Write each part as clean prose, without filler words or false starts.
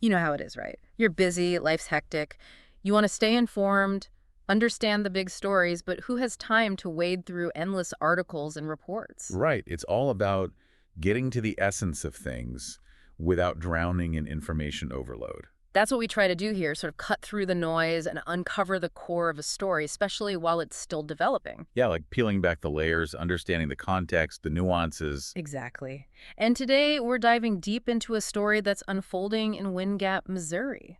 You know how it is, right? You're busy, life's hectic. You want to stay informed, understand the big stories, but who has time to wade through endless articles and reports? Right. It's all about getting to the essence of things without drowning in information overload. That's what we try to do here, sort of cut through the noise and uncover the core of a story, especially while it's still developing. Yeah, like peeling back the layers, understanding the context, the nuances. Exactly. And today we're diving deep into a story that's unfolding in Wind Gap, Missouri.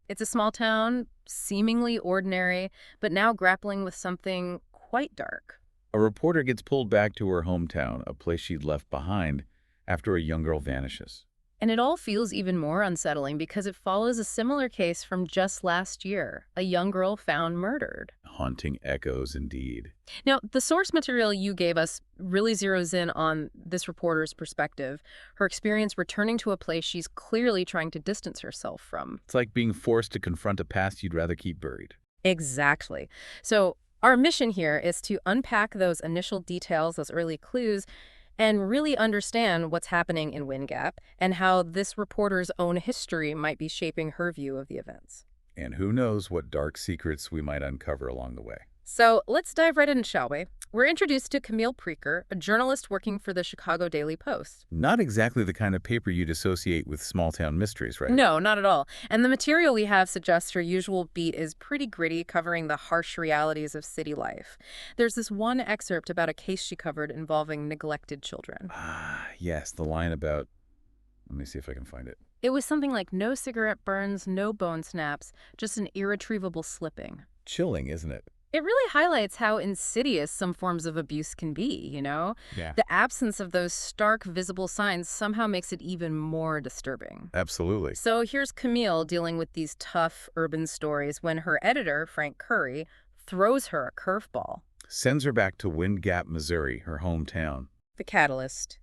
It's a small town, seemingly ordinary, but now grappling with something quite dark. A reporter gets pulled back to her hometown, a place she'd left behind, after a young girl vanishes. And it all feels even more unsettling because it follows a similar case from just last year, a young girl found murdered. Haunting echoes indeed. Now, the source material you gave us really zeroes in on this reporter's perspective, her experience returning to a place she's clearly trying to distance herself from. It's like being forced to confront a past you'd rather keep buried. Exactly. So, our mission here is to unpack those initial details, those early clues, and really understand what's happening in Wind Gap and how this reporter's own history might be shaping her view of the events. And who knows what dark secrets we might uncover along the way. So let's dive right in, shall we? We're introduced to Camille Preaker, a journalist working for the Chicago Daily Post. Not exactly the kind of paper you'd associate with small-town mysteries, right? No, not at all. And the material we have suggests her usual beat is pretty gritty, covering the harsh realities of city life. There's this one excerpt about a case she covered involving neglected children. Ah, yes, the line about... Let me see if I can find it. It was something like no cigarette burns, no bone snaps, just an irretrievable slipping. Chilling, isn't it? It really highlights how insidious some forms of abuse can be, you know? Yeah. The absence of those stark, visible signs somehow makes it even more disturbing. Absolutely. So here's Camille dealing with these tough urban stories when her editor, Frank Curry, throws her a curveball. Sends her back to Wind Gap, Missouri, her hometown. The catalyst.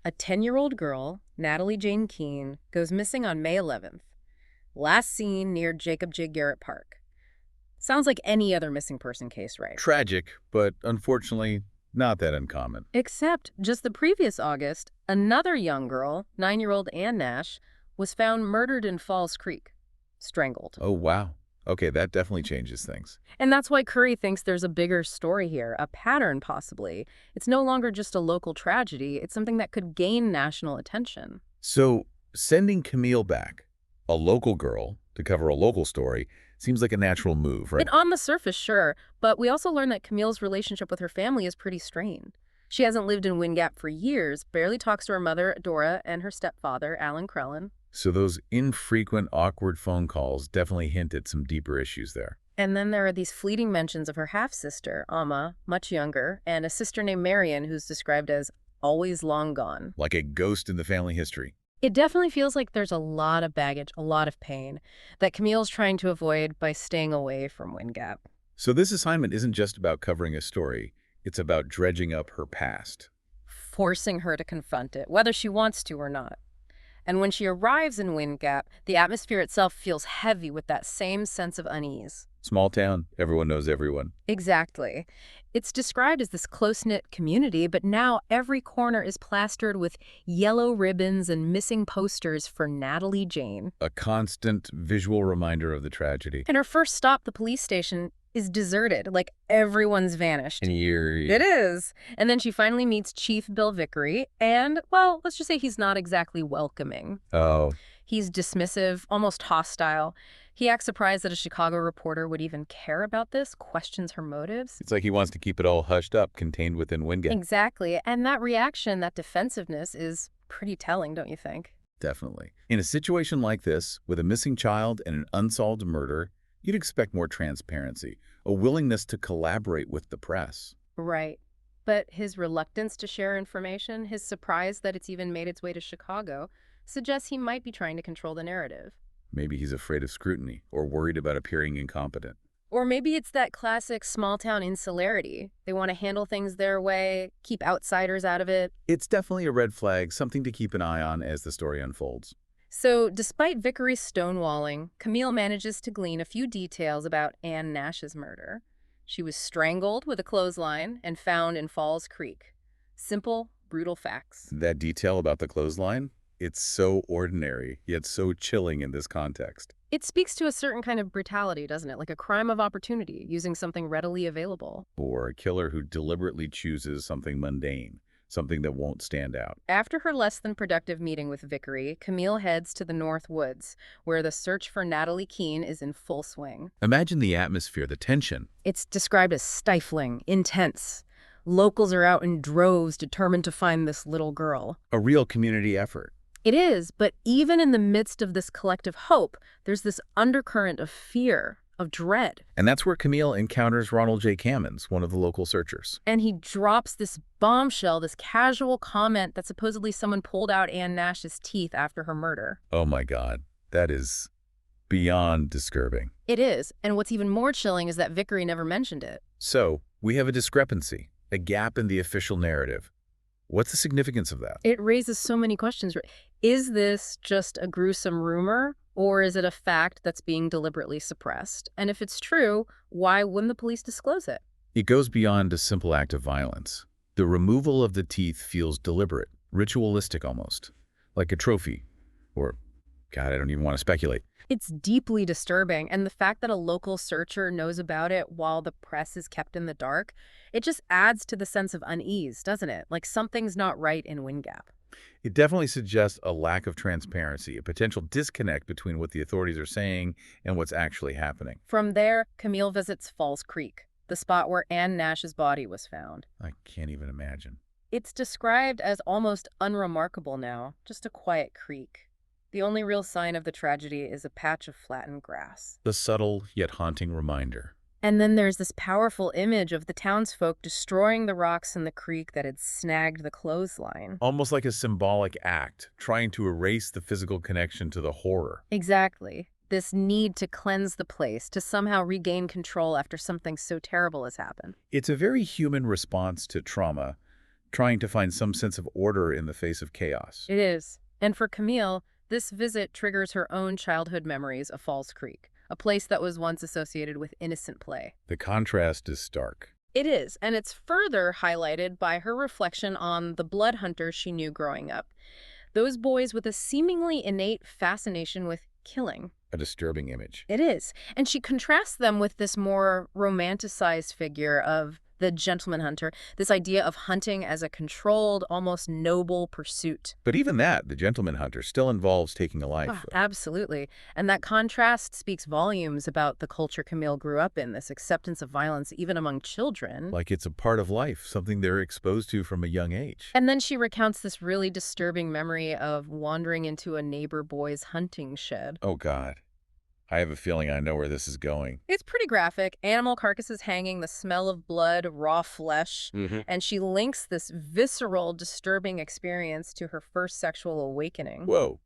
A 10-year-old girl, Natalie Jane Keene, goes missing on May 11th. Last seen near Jacob J. Garrett Park. Sounds like any other missing person case, right? Tragic, but unfortunately not that uncommon. Except just the previous August, another young girl, 9-year-old Ann Nash, was found murdered in Falls Creek, strangled. Oh, wow. Okay, that definitely changes things. And that's why Curry thinks there's a bigger story here, a pattern possibly. It's no longer just a local tragedy, it's something that could gain national attention. So, sending Camille back, a local girl, to cover a local story, seems like a natural move, right? And on the surface, sure, but we also learn that Camille's relationship with her family is pretty strained. She hasn't lived in Wind Gap for years, barely talks to her mother, Dora, and her stepfather, Alan Crellin. So those infrequent, awkward phone calls definitely hint at some deeper issues there. And then there are these fleeting mentions of her half-sister, Amma, much younger, and a sister named Marion, who's described as always long gone. Like a ghost in the family history. It definitely feels like there's a lot of baggage, a lot of pain, that Camille's trying to avoid by staying away from Wind Gap. So this assignment isn't just about covering a story, it's about dredging up her past. Forcing her to confront it, whether she wants to or not. And when she arrives in Wind Gap, the atmosphere itself feels heavy with that same sense of unease. Small town, everyone knows everyone. Exactly. It's described as this close-knit community, but now every corner is plastered with yellow ribbons and missing posters for Natalie Jane. A constant visual reminder of the tragedy. And her first stop, the police station, is deserted, like everyone's vanished. And eerie. It is. And then she finally meets Chief Bill Vickery, and, well, let's just say he's not exactly welcoming. Oh, He's dismissive, almost hostile. He acts surprised that a Chicago reporter would even care about this, questions her motives. it's like he wants to keep it all hushed up, contained within Wingate. Exactly. And that reaction, that defensiveness, is pretty telling, don't you think? Definitely. In a situation like this, with a missing child and an unsolved murder, you'd expect more transparency, a willingness to collaborate with the press. Right. But his reluctance to share information, his surprise that it's even made its way to Chicago, suggests he might be trying to control the narrative. Maybe he's afraid of scrutiny or worried about appearing incompetent. Or maybe it's that classic small-town insularity. They want to handle things their way, keep outsiders out of it. It's definitely a red flag, something to keep an eye on as the story unfolds. So, despite Vickery's stonewalling, Camille manages to glean a few details about Ann Nash's murder. She was strangled with a clothesline and found in Falls Creek. Simple, brutal facts. That detail about the clothesline? It's so ordinary, yet so chilling in this context. It speaks to a certain kind of brutality, doesn't it? Like a crime of opportunity, using something readily available. Or a killer who deliberately chooses something mundane, something that won't stand out. After her less than productive meeting with Vickery, Camille heads to the North Woods, where the search for Natalie Keene is in full swing. Imagine the atmosphere, the tension. It's described as stifling, intense. Locals are out in droves determined to find this little girl. A real community effort. It is, but even in the midst of this collective hope, there's this undercurrent of fear, of dread. And that's where Camille encounters Ronald J. Cammons, one of the local searchers. And he drops this bombshell, this casual comment that supposedly someone pulled out Ann Nash's teeth after her murder. Oh my God, that is beyond disturbing. It is, and what's even more chilling is that Vickery never mentioned it. So, we have a discrepancy, a gap in the official narrative. What's the significance of that? It raises so many questions. Is this just a gruesome rumor, or is it a fact that's being deliberately suppressed? And if it's true, why wouldn't the police disclose it? It goes beyond a simple act of violence. The removal of the teeth feels deliberate, ritualistic almost, like a trophy. Or, God, I don't even want to speculate. It's deeply disturbing, and the fact that a local searcher knows about it while the press is kept in the dark, it just adds to the sense of unease, doesn't it? Like something's not right in Wind Gap. It definitely suggests a lack of transparency, a potential disconnect between what the authorities are saying and what's actually happening. From there, Camille visits Falls Creek, the spot where Ann Nash's body was found. I can't even imagine. It's described as almost unremarkable now, just a quiet creek. The only real sign of the tragedy is a patch of flattened grass. The subtle yet haunting reminder. And then there's this powerful image of the townsfolk destroying the rocks in the creek that had snagged the clothesline. Almost like a symbolic act, trying to erase the physical connection to the horror. Exactly. This need to cleanse the place, to somehow regain control after something so terrible has happened. It's a very human response to trauma, trying to find some sense of order in the face of chaos. It is. And for Camille, this visit triggers her own childhood memories of Falls Creek, a place that was once associated with innocent play. The contrast is stark. It is, and it's further highlighted by her reflection on the blood hunters she knew growing up. Those boys with a seemingly innate fascination with killing. A disturbing image. It is. And she contrasts them with this more romanticized figure of the gentleman hunter, this idea of hunting as a controlled, almost noble pursuit. But even that, the gentleman hunter, still involves taking a life. Absolutely. And that contrast speaks volumes about the culture Camille grew up in, this acceptance of violence even among children. Like it's a part of life, something they're exposed to from a young age. And then she recounts this really disturbing memory of wandering into a neighbor boy's hunting shed. Oh, God. I have a feeling I know where this is going. It's pretty graphic. Animal carcasses hanging, the smell of blood, raw flesh. And she links this visceral, disturbing experience to her first sexual awakening. Whoa.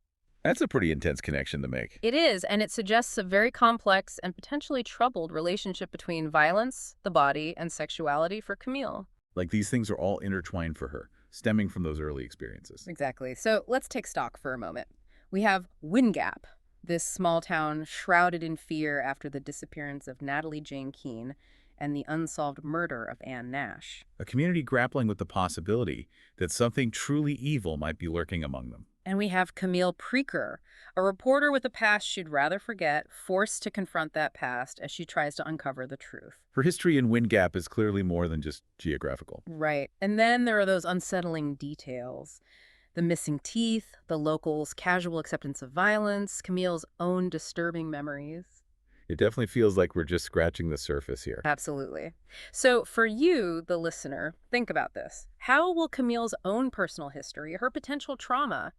That's a pretty intense connection to make. It is, and it suggests a very complex and potentially troubled relationship between violence, the body, and sexuality for Camille. Like these things are all intertwined for her, stemming from those early experiences. Exactly. So let's take stock for a moment. We have Wind Gap, this small town shrouded in fear after the disappearance of Natalie Jane Keene and the unsolved murder of Ann Nash. A community grappling with the possibility that something truly evil might be lurking among them. And we have Camille Preaker, a reporter with a past she'd rather forget, forced to confront that past as she tries to uncover the truth. Her history in Wind Gap is clearly more than just geographical. Right. And then there are those unsettling details. The missing teeth, the locals' casual acceptance of violence, Camille's own disturbing memories. It definitely feels like we're just scratching the surface here. Absolutely. So for you, the listener, think about this. How will Camille's own personal history, her potential trauma,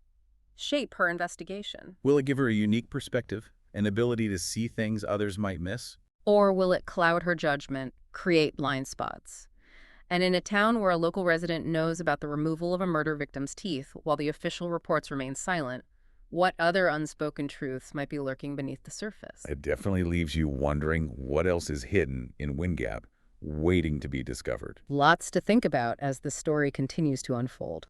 shape her investigation? Will it give her a unique perspective, an ability to see things others might miss? Or will it cloud her judgment, create blind spots? And in a town where a local resident knows about the removal of a murder victim's teeth while the official reports remain silent, what other unspoken truths might be lurking beneath the surface? It definitely leaves you wondering what else is hidden in Wind Gap, waiting to be discovered. Lots to think about as the story continues to unfold.